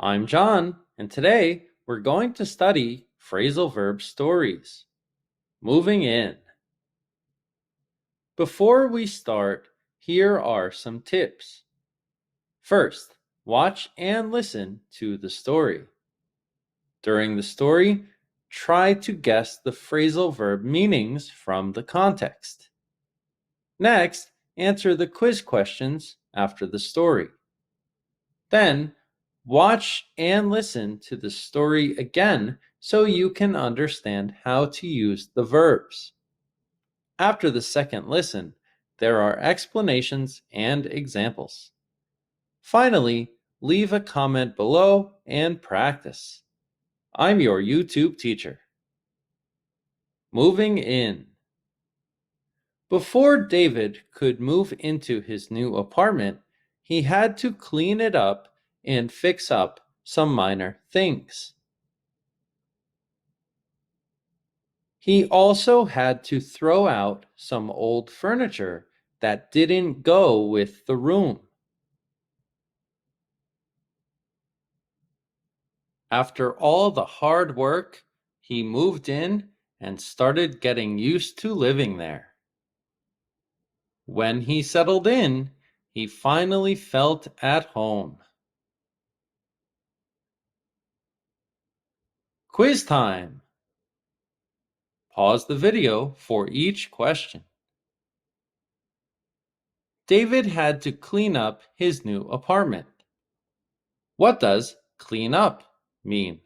I'm John, and today we're going to study phrasal verb stories. Moving in. Before we start, here are some tips. First, watch and listen to the story. During the story, try to guess the phrasal verb meanings from the context. Next, answer the quiz questions after the story. Then, watch and listen to the story again so you can understand how to use the verbs. After the second listen, there are explanations and examples. Finally, leave a comment below and practice. I'm your YouTube teacher. Moving in. Before David could move into his new apartment, he had to clean it up and fix up some minor things. He also had to throw out some old furniture that didn't go with the room. After all the hard work, he moved in and started getting used to living there. When he settled in, he finally felt at home. Quiz time! Pause the video for each question. David had to clean up his new apartment. What does clean up mean?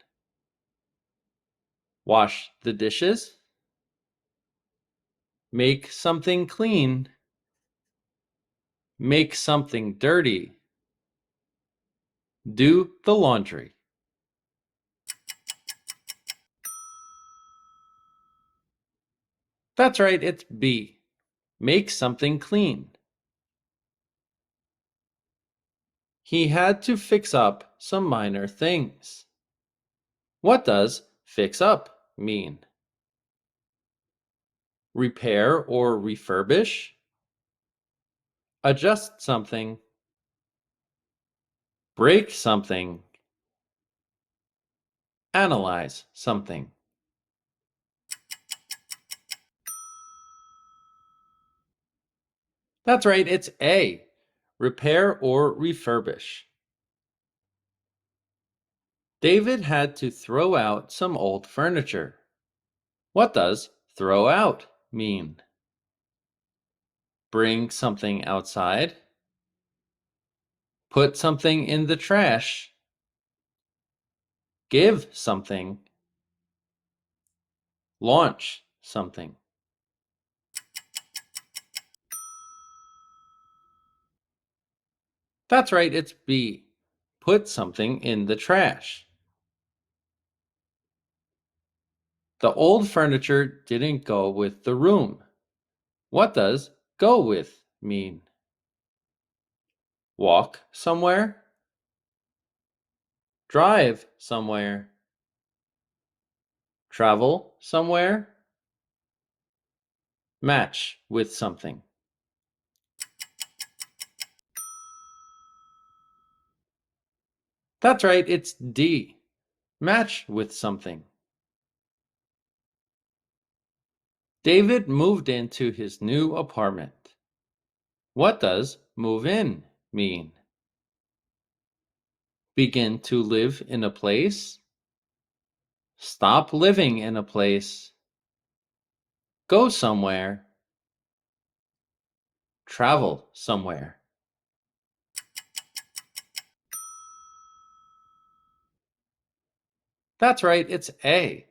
Wash the dishes? Make something clean? Make something dirty? Do the laundry. That's right, it's B. Make something clean. He had to fix up some minor things. What does fix up mean? Repair or refurbish? Adjust something? Break something? Analyze something? That's right, it's A. Repair or refurbish. David had to throw out some old furniture. What does throw out mean? Bring something outside? Put something in the trash? Give something? Launch something? That's right, it's B. Put something in the trash. The old furniture didn't go with the room. What does go with mean? Walk somewhere? Drive somewhere? Travel somewhere? Match with something? That's right, it's D. Match with something. David moved into his new apartment. What does move in mean? Begin to live in a place? Stop living in a place? Go somewhere? Travel somewhere? That's right, it's A.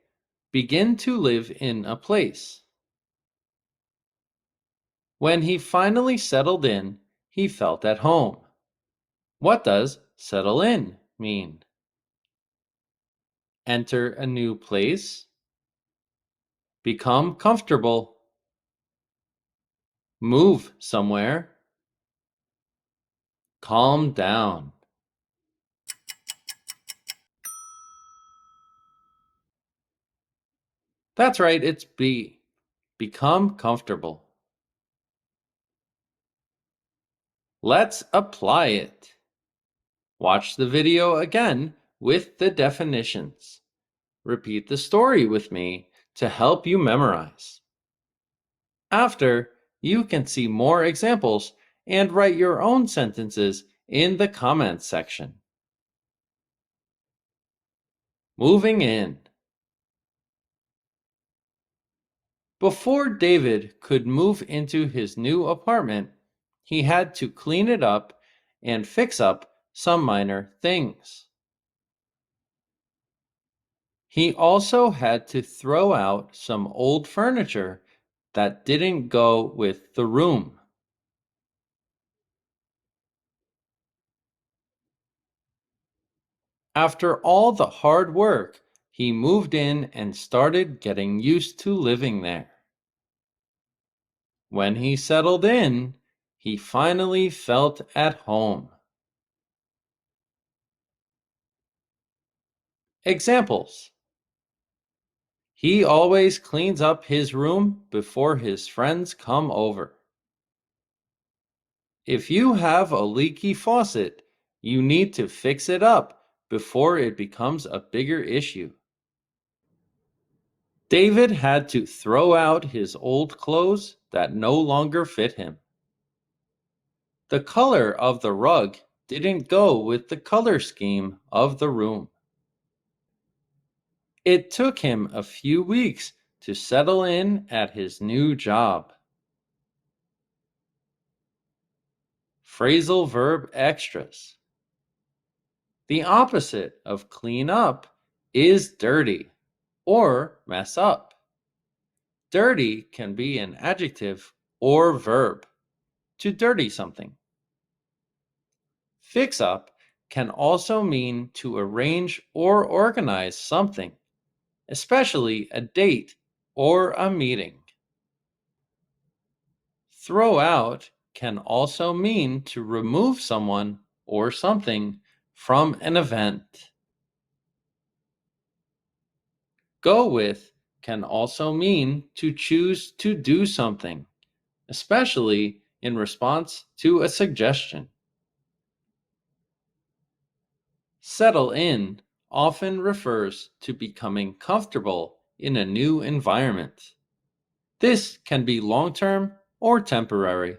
Begin to live in a place. When he finally settled in, he felt at home. What does settle in mean? Enter a new place? Become comfortable? Move somewhere? Calm down? That's right, it's B. Become comfortable. Let's apply it. Watch the video again with the definitions. Repeat the story with me to help you memorize. After, you can see more examples and write your own sentences in the comments section. Moving in. Before David could move into his new apartment, he had to clean it up and fix up some minor things. He also had to throw out some old furniture that didn't go with the room. After all the hard work, he moved in and started getting used to living there. When he settled in, he finally felt at home. Examples: he always cleans up his room before his friends come over. If you have a leaky faucet, you need to fix it up before it becomes a bigger issue. David had to throw out his old clothes that no longer fit him. The color of the rug didn't go with the color scheme of the room. It took him a few weeks to settle in at his new job. Phrasal verb extras. The opposite of clean up is dirty or mess up. Dirty can be an adjective or verb, to dirty something. Fix up can also mean to arrange or organize something, especially a date or a meeting. Throw out can also mean to remove someone or something from an event. Go with can also mean to choose to do something, especially in response to a suggestion. Settle in often refers to becoming comfortable in a new environment. This can be long-term or temporary.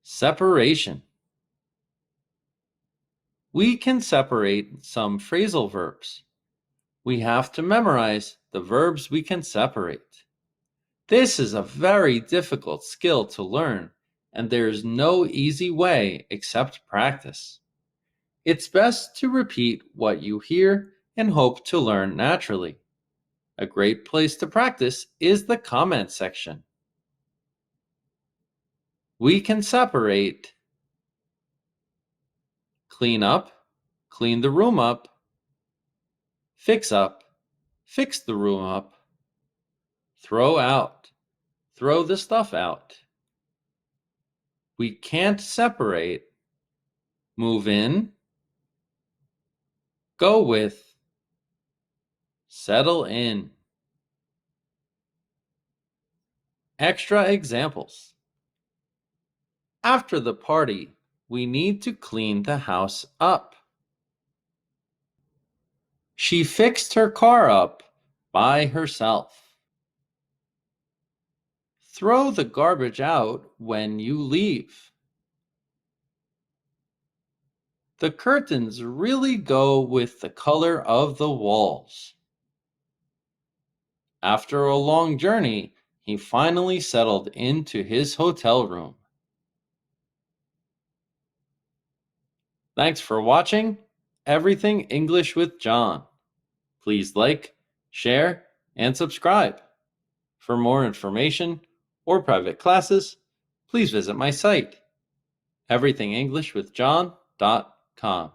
Separation. We can separate some phrasal verbs. We have to memorize the verbs we can separate. This is a very difficult skill to learn, and there is no easy way except practice. It's best to repeat what you hear and hope to learn naturally. A great place to practice is the comment section. We can separate clean up, clean the room up, fix up, fix the room up, throw out, throw the stuff out. We can't separate, move in, go with, settle in. Extra examples. After the party, we need to clean the house up. She fixed her car up by herself. Throw the garbage out when you leave. The curtains really go with the color of the walls. After a long journey, he finally settled into his hotel room. Thanks for watching Everything English with John. Please like, share, and subscribe. For more information or private classes, please visit my site, everythingenglishwithjohn.com.